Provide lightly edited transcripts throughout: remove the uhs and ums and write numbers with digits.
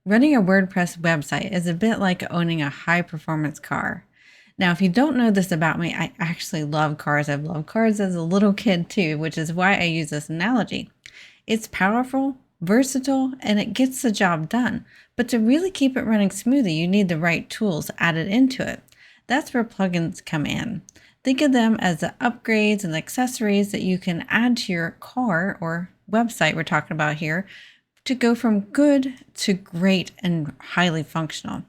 Running a WordPress website is a bit like owning a high-performance car. Now, if you don't know this about me, I actually love cars. I've loved cars as a little kid too, which is why I use this analogy. It's powerful, versatile, and it gets the job done. But to really keep it running smoothly, you need the right tools added into it. That's where plugins come in. Think of them as the upgrades and accessories that you can add to your car or website we're talking about here to go from good to great and highly functional.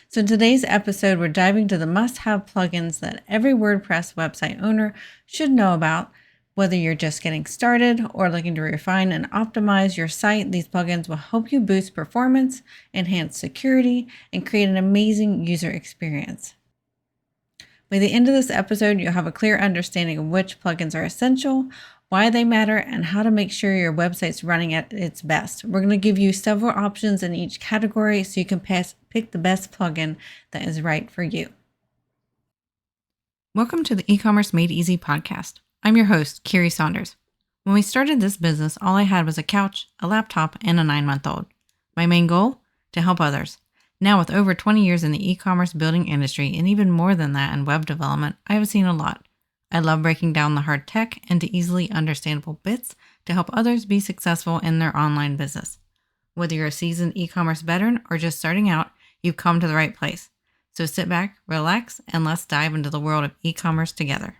So in today's episode, we're diving into the must-have plugins that every WordPress website owner should know about. Whether you're just getting started or looking to refine and optimize your site, these plugins will help you boost performance, enhance security, and create an amazing user experience. By the end of this episode, you'll have a clear understanding of which plugins are essential, why they matter, and how to make sure your website's running at its best. We're going to give you several options in each category so you can pick the best plugin that is right for you. Welcome to the E-commerce Made Easy podcast. I'm your host, Carrie Saunders. When we started this business, all I had was a couch, a laptop, and a 9-month-old. My main goal? To help others. Now, with over 20 years in the e-commerce building industry and even more than that in web development, I have seen a lot. I love breaking down the hard tech into easily understandable bits to help others be successful in their online business. Whether you're a seasoned e-commerce veteran or just starting out, you've come to the right place. So sit back, relax, and let's dive into the world of e-commerce together.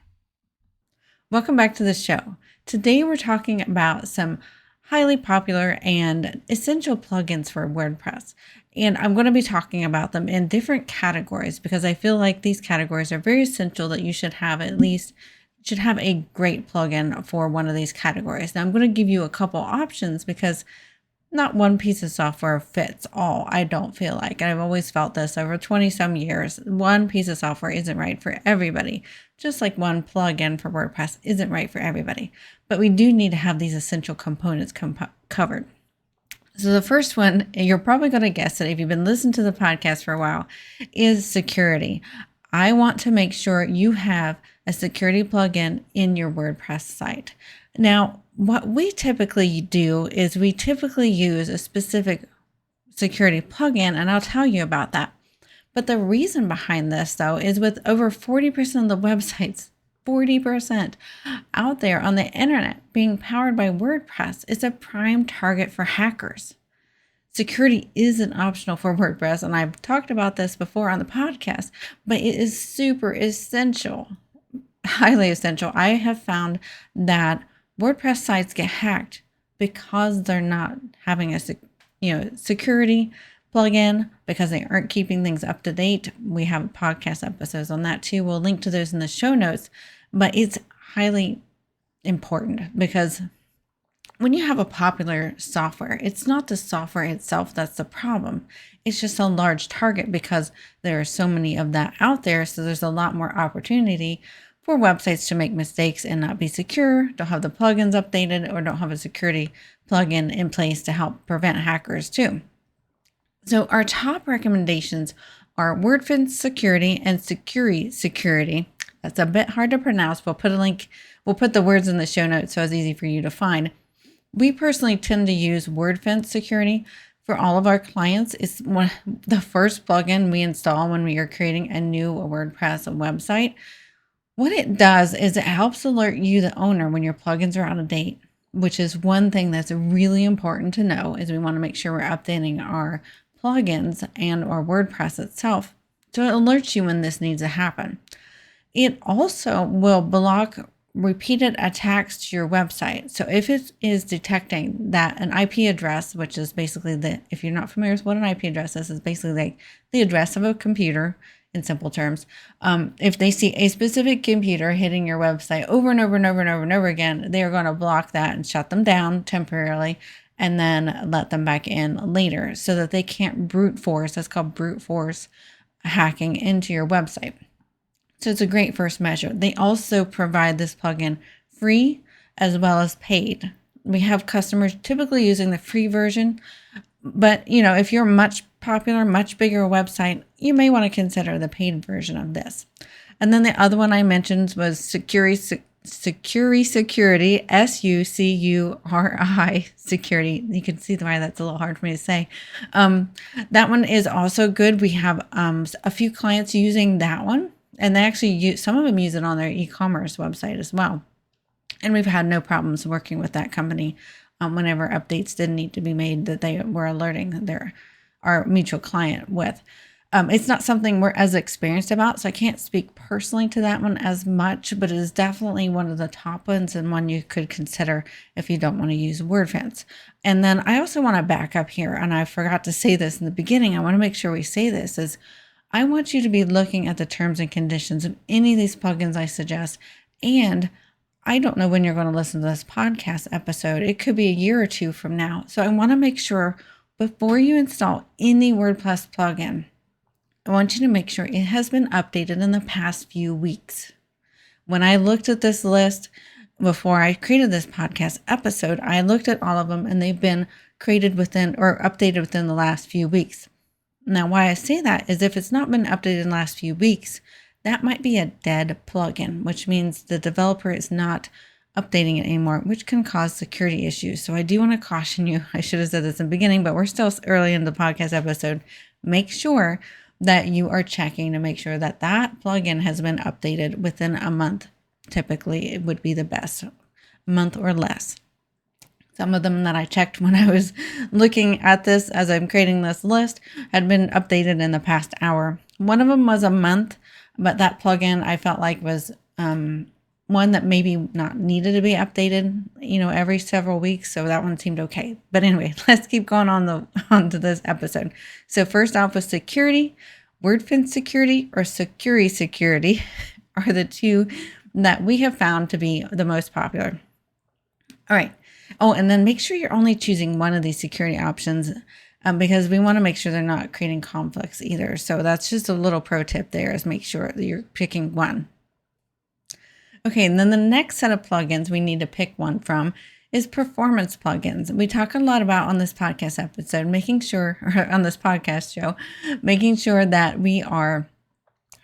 Welcome back to the show. Today we're talking about some highly popular and essential plugins for WordPress. And I'm going to be talking about them in different categories because I feel like these categories are very essential that you should have a great plugin for one of these categories. Now I'm going to give you a couple options because not one piece of software fits all. I don't feel like, and I've always felt this over 20 some years, one piece of software isn't right for everybody. Just like one plugin for WordPress isn't right for everybody. But we do need to have these essential components covered. So the first one, you're probably going to guess it if you've been listening to the podcast for a while, is security. I want to make sure you have a security plugin in your WordPress site. Now, what we typically do is we typically use a specific security plugin, and I'll tell you about that. But the reason behind this, though, is with over 40% of the websites, 40% out there on the internet being powered by WordPress, it's a prime target for hackers. Security isn't optional for WordPress, and I've talked about this before on the podcast, but it is super essential, highly essential. I have found that WordPress sites get hacked because they're not having a security plugin, because they aren't keeping things up to date. We have podcast episodes on that too. We'll link to those in the show notes, but it's highly important because when you have a popular software, it's not the software itself that's the problem. It's just a large target because there are so many of that out there. So there's a lot more opportunity for websites to make mistakes and not be secure, don't have the plugins updated, or don't have a security plugin in place to help prevent hackers too. So our top recommendations are WordFence Security and Securi Security. That's a bit hard to pronounce. We'll put the words in the show notes so it's easy for you to find. We personally tend to use WordFence Security for all of our clients. It's the first plugin we install when we are creating a new WordPress website. What it does is it helps alert you, the owner, when your plugins are out of date, which is one thing that's really important to know, is we want to make sure we're updating our plugins and our WordPress itself to alert you when this needs to happen. It also will block repeated attacks to your website. So if it is detecting that an IP address, which is basically if you're not familiar with what an IP address is basically like the address of a computer in simple terms. If they see a specific computer hitting your website over and over and over and over and over again, they are going to block that and shut them down temporarily and then let them back in later so that they can't brute force, that's called brute force hacking into your website. So it's a great first measure. They also provide this plugin free as well as paid. We have customers typically using the free version, but if you're much bigger website, you may want to consider the paid version of this. And then the other one I mentioned was Security Sucuri Security, Sucuri Security. You can see why that's a little hard for me to say. That one is also good. We have a few clients using that one, and they actually use, some of them use it on their e-commerce website as well. And we've had no problems working with that company whenever updates did need to be made that they were alerting our mutual client with. It's not something we're as experienced about, so I can't speak personally to that one as much, but it is definitely one of the top ones and one you could consider if you don't want to use WordFence. And then I also want to back up here, and I forgot to say this in the beginning. I want to make sure we say this is I want you to be looking at the terms and conditions of any of these plugins I suggest. And I don't know when you're going to listen to this podcast episode. It could be a year or two from now. So I want to make sure before you install any WordPress plugin, I want you to make sure it has been updated in the past few weeks. When I looked at this list before I created this podcast episode, I looked at all of them and they've been created within or updated within the last few weeks. Now, why I say that is if it's not been updated in the last few weeks, that might be a dead plugin, which means the developer is not updating it anymore, which can cause security issues. So I do want to caution you. I should have said this in the beginning, but we're still early in the podcast episode. Make sure that you are checking to make sure that that plugin has been updated within a month. Typically, it would be the best, month or less. Some of them that I checked when I was looking at this as I'm creating this list had been updated in the past hour. One of them was a month, but that plugin I felt like was one that maybe not needed to be updated, every several weeks. So that one seemed okay. But anyway, let's keep going on to this episode. So first off with security, WordFence Security or Sucuri Security are the two that we have found to be the most popular. All right. Oh, and then make sure you're only choosing one of these security options because we want to make sure they're not creating conflicts either. So that's just a little pro tip there is make sure that you're picking one. Okay, and then the next set of plugins we need to pick one from is performance plugins. We talk a lot about on this podcast episode, on this podcast show, making sure that we are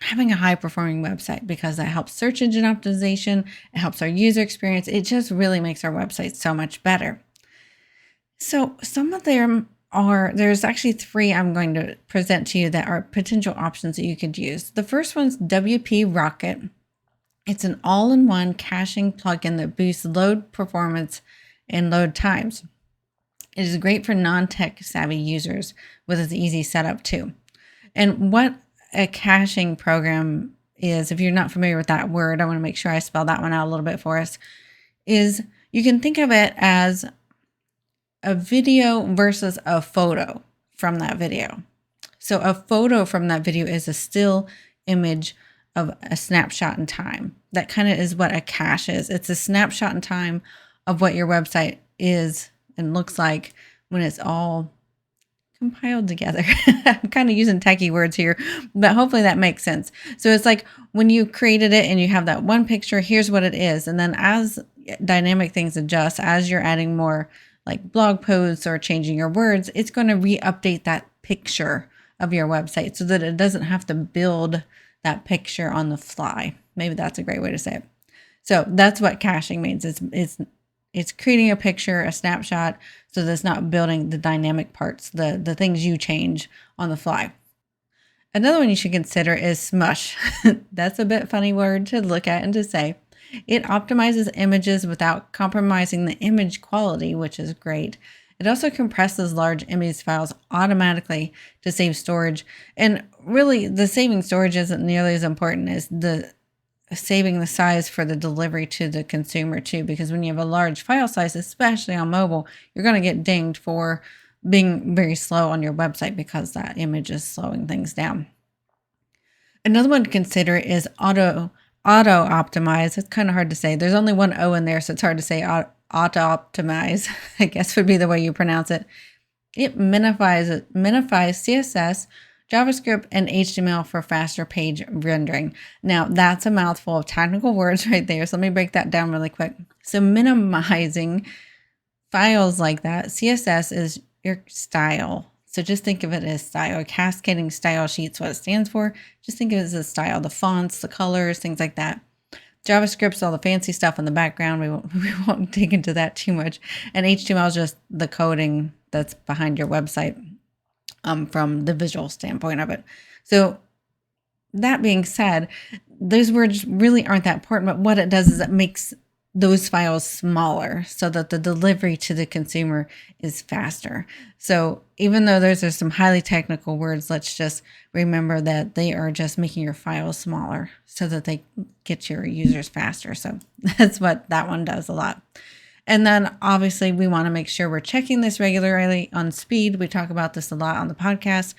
having a high performing website because that helps search engine optimization. It helps our user experience. It just really makes our website so much better. So some of them there's actually three I'm going to present to you that are potential options that you could use. The first one's WP Rocket. It's an all-in-one caching plugin that boosts load performance and load times. It is great for non-tech savvy users with its easy setup too. And what a caching program is, if you're not familiar with that word, I want to make sure I spell that one out a little bit for us, is you can think of it as a video versus a photo from that video. So a photo from that video is a still image of a snapshot in time. That kind of is what a cache is. It's a snapshot in time of what your website is and looks like when it's all compiled together. I'm kind of using techie words here, but hopefully that makes sense. So it's like when you created it and you have that one picture, here's what it is. And then as dynamic things adjust, as you're adding more like blog posts or changing your words, it's going to re-update that picture of your website so that it doesn't have to build that picture on the fly. Maybe that's a great way to say it. So that's what caching means. It's creating a picture, a snapshot, so that it's not building the dynamic parts, the things you change on the fly. Another one you should consider is Smush. That's a bit funny word to look at and to say. It optimizes images without compromising the image quality, which is great. It also compresses large image files automatically to save storage. And really, the saving storage isn't nearly as important as the saving the size for the delivery to the consumer too, because when you have a large file size, especially on mobile, you're going to get dinged for being very slow on your website because that image is slowing things down. Another one to consider is auto optimize. It's kind of hard to say. There's only one O in there, so it's hard to say auto optimize, I guess would be the way you pronounce it. It minifies CSS, JavaScript, and HTML for faster page rendering. Now, that's a mouthful of technical words right there. So let me break that down really quick. So minimizing files like that, CSS is your style. So just think of it as style. A cascading style sheet's what it stands for. Just think of it as a style, the fonts, the colors, things like that. JavaScript's all the fancy stuff in the background. We won't dig into that too much. And HTML is just the coding that's behind your website from the visual standpoint of it. So that being said, those words really aren't that important, but what it does is it makes those files smaller so that the delivery to the consumer is faster. So even though those are some highly technical words, let's just remember that they are just making your files smaller so that they get your users faster. So that's what that one does a lot. And then obviously we want to make sure we're checking this regularly on speed. We talk about this a lot on the podcast,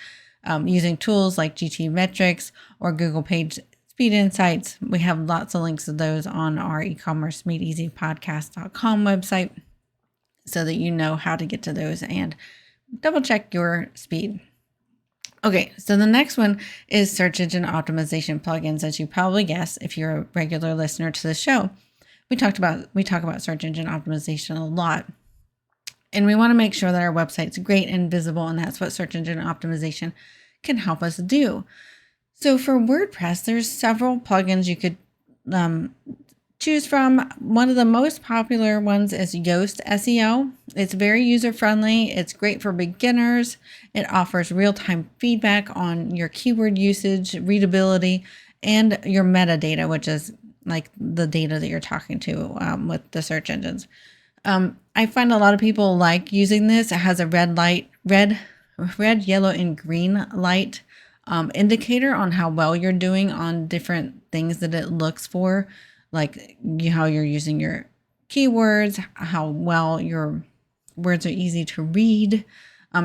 using tools like GTmetrix or Google Page Speed Insights. We have lots of links to those on our ecommercemadeeasypodcast.com website so that you know how to get to those and double check your speed. Okay, so the next one is search engine optimization plugins. As you probably guess, if you're a regular listener to the show, we talk about search engine optimization a lot. And we want to make sure that our website's great and visible, and that's what search engine optimization can help us do. So for WordPress, there's several plugins you could choose from. One of the most popular ones is Yoast SEO. It's very user-friendly. It's great for beginners. It offers real-time feedback on your keyword usage, readability, and your metadata, which is like the data that you're talking to with the search engines. I find a lot of people like using this. It has a red, yellow, and green light indicator on how well you're doing on different things that it looks for, like how you're using your keywords, how well your words are easy to read,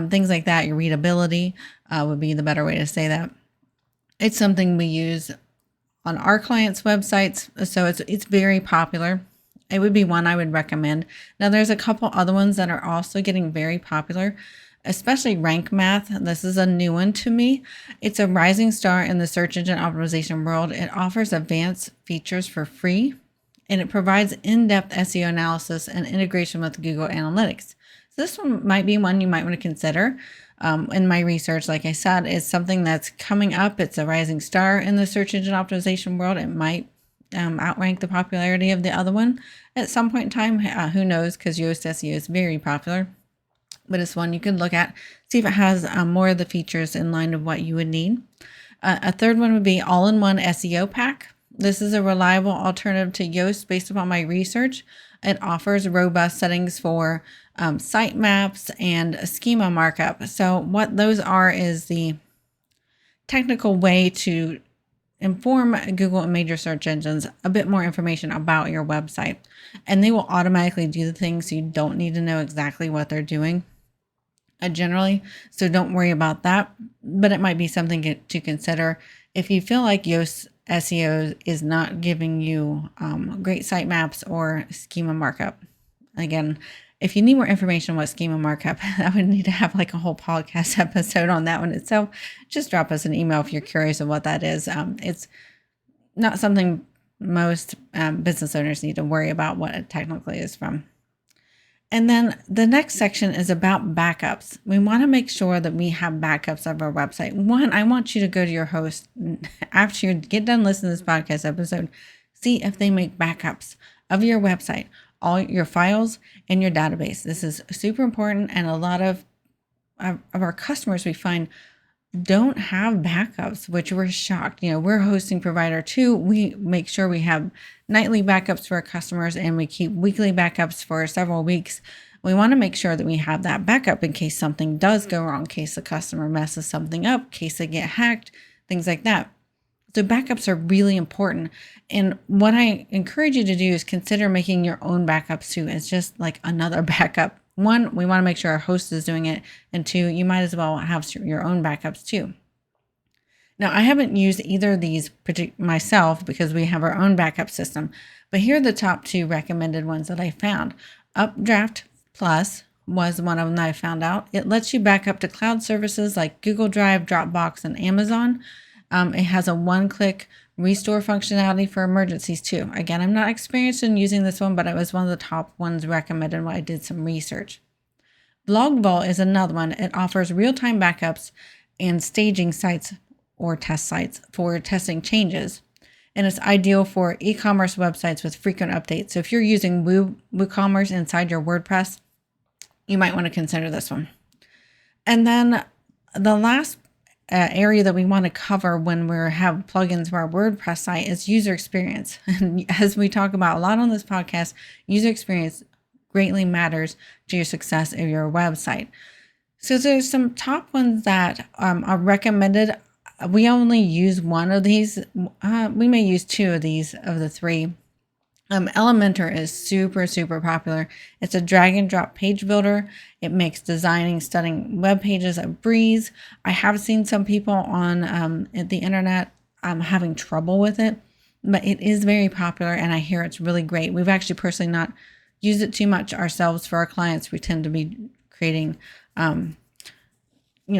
things like that. Your readability would be the better way to say that. It's something we use on our clients' websites, so it's very popular. It would be one I would recommend. Now, there's a couple other ones that are also getting very popular, especially Rank Math. This is a new one to me. It's a rising star in the search engine optimization world. It offers advanced features for free, and it provides in-depth SEO analysis and integration with Google Analytics. So this one might be one you might want to consider. In my research, like I said, is something that's coming up. It's a rising star in the search engine optimization world. It might outrank the popularity of the other one at some point in time. Who knows, because Yoast SEO is very popular. But it's one you can look at, see if it has more of the features in line of what you would need. A third one would be All-in-One SEO Pack. This is a reliable alternative to Yoast based upon my research. It offers robust settings for sitemaps and schema markup. So what those are is the technical way to inform Google and major search engines a bit more information about your website. And they will automatically do the things so you don't need to know exactly what they're doing generally. So don't worry about that. But it might be something to consider if you feel like Yoast SEO is not giving you great sitemaps or schema markup. Again, if you need more information on what schema markup, I would need to have like a whole podcast episode on that one itself. Just drop us an email if you're curious of what that is. It's not something most business owners need to worry about what it technically is from. And then the next section is about backups. We want to make sure that we have backups of our website. One, I want you to go to your host after you get done listening to this podcast episode, see if they make backups of your website, all your files and your database. This is super important, and a lot of our customers we find don't have backups, which we're shocked. We're a hosting provider too. We make sure we have nightly backups for our customers, and we keep weekly backups for several weeks. We want to make sure that we have that backup in case something does go wrong, in case the customer messes something up, in case they get hacked, things like that. So backups are really important. And what I encourage you to do is consider making your own backups too. It's just like another backup. One, we want to make sure our host is doing it. And two, you might as well have your own backups too. Now, I haven't used either of these myself because we have our own backup system. But here are the top two recommended ones that I found. Updraft Plus was one of them that I found out. It lets you back up to cloud services like Google Drive, Dropbox, and Amazon. It has a one-click restore functionality for emergencies too. Again, I'm not experienced in using this one, but it was one of the top ones recommended when I did some research. Blog Vault is another one. It offers real-time backups and staging sites or test sites for testing changes. and it's ideal for e-commerce websites with frequent updates. So if you're using WooCommerce inside your WordPress, you might want to consider this one. And then the last area that we want to cover when we have plugins for our WordPress site is user experience. And as we talk about a lot on this podcast, user experience greatly matters to your success of your website. So there's some top ones that are recommended. We only use one of these. We may use two of these of the three. Elementor is super, super popular. It's a drag and drop page builder. It makes designing stunning web pages a breeze. I have seen some people on the internet having trouble with it, but it is very popular and I hear it's really great. We've actually personally not used it too much ourselves for our clients. We tend to be creating,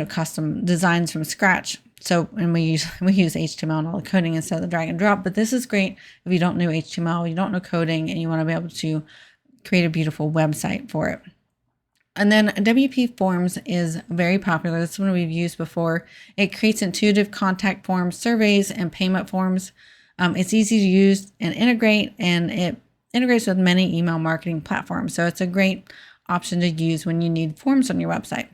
custom designs from scratch. So, and we use HTML and all the coding instead of the drag and drop, but this is great if you don't know HTML, you don't know coding, and you want to be able to create a beautiful website for it. And then WP Forms is very popular. This one we've used before. It creates intuitive contact forms, surveys, and payment forms. It's easy to use and integrate, and it integrates with many email marketing platforms. So it's a great option to use when you need forms on your website.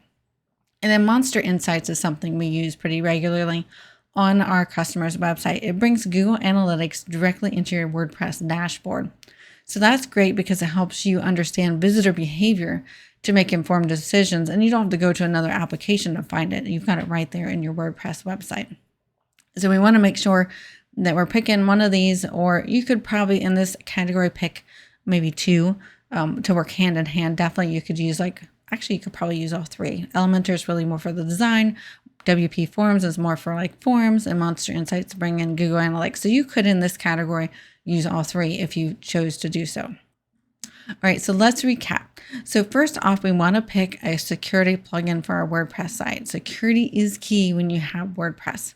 And then Monster Insights is something we use pretty regularly on our customers' website. It brings Google Analytics directly into your WordPress dashboard. So that's great because it helps you understand visitor behavior to make informed decisions, and you don't have to go to another application to find it. You've got it right there in your WordPress website. So we want to make sure that we're picking one of these, or you could probably in this category pick maybe two to work hand in hand. Definitely you could use you could probably use all three. Elementor is really more for the design. WP Forms is more for forms, and Monster Insights bring in Google Analytics. So you could, in this category, use all three if you chose to do so. All right, so let's recap. So first off, we want to pick a security plugin for our WordPress site. Security is key when you have WordPress.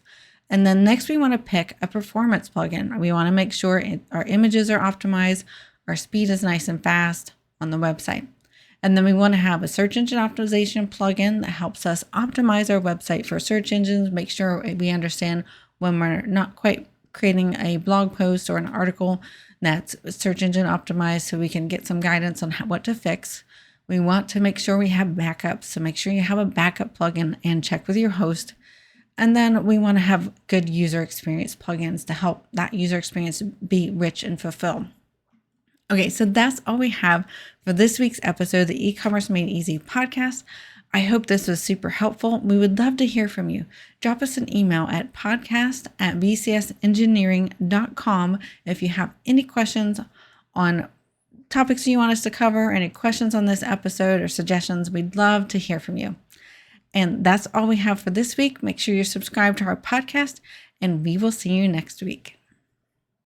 And then next, we want to pick a performance plugin. We want to make sure our images are optimized, our speed is nice and fast on the website. And then we want to have a search engine optimization plugin that helps us optimize our website for search engines, make sure we understand when we're not quite creating a blog post or an article that's search engine optimized so we can get some guidance on what to fix. We want to make sure we have backups, so make sure you have a backup plugin and check with your host. And then we want to have good user experience plugins to help that user experience be rich and fulfilled. Okay, so that's all we have for this week's episode of the E-commerce Made Easy podcast. I hope this was super helpful. We would love to hear from you. Drop us an email at podcast@bcsengineering.com if you have any questions on topics you want us to cover, any questions on this episode or suggestions. We'd love to hear from you. And that's all we have for this week. Make sure you're subscribed to our podcast, and we will see you next week.